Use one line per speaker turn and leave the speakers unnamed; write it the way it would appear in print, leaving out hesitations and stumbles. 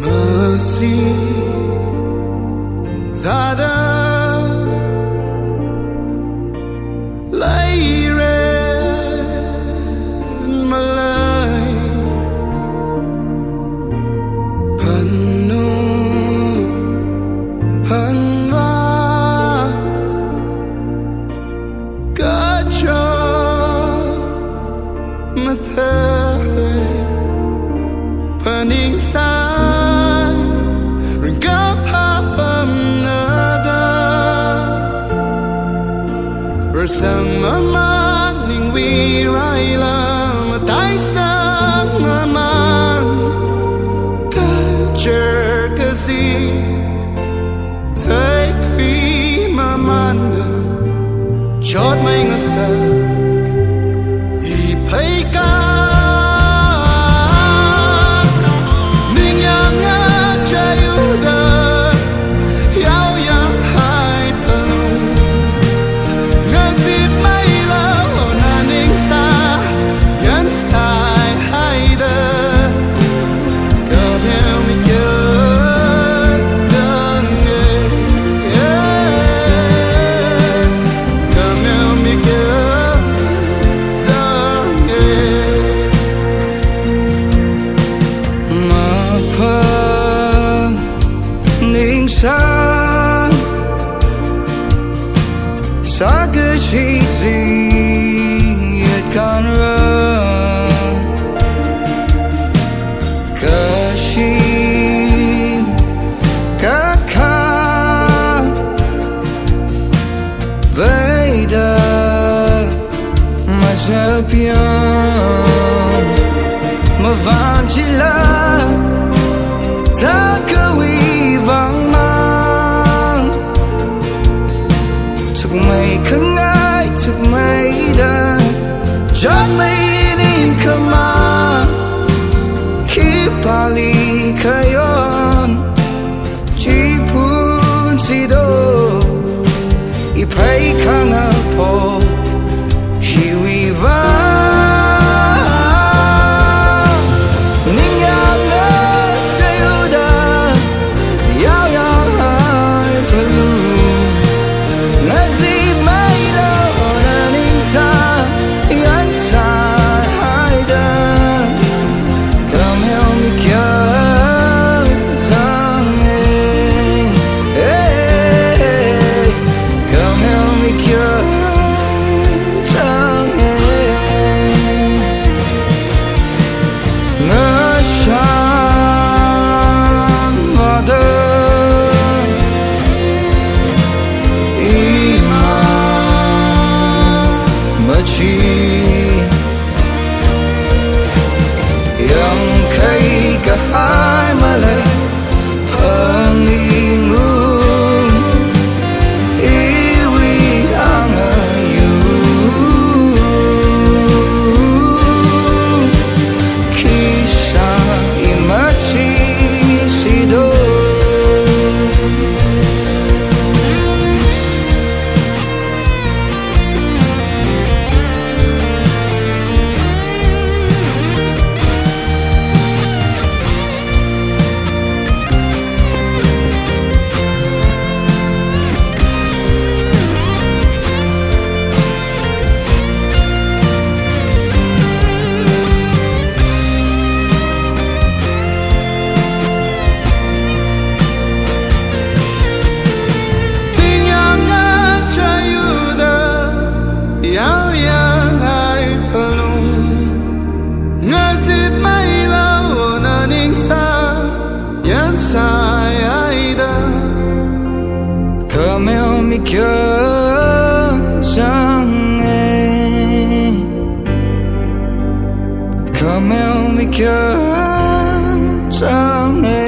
mercy Zada Lay ren malay Panu Panva Gacha Matay Paning sai Ringa papam nada Bersang maman ning wirai lam Tai sang maman Kejar kasih Tay kwi maman Chót mấy ngasak Ipay ka
Sa cứ chỉ gì yết con rơ cơ chi cả khá với đời mà giờ pion mà vang chỉ là ta cứ uy vang mày khăng ai thực mày đã chót mày nên khăm mà khi pali kayon chỉ phun si do i pay khăng apo hiwi va yang kai ka hai malay pangingu iwi ang ayu kisha imachi sido Kamel mi kyo sang e Kamel mi kyo sang e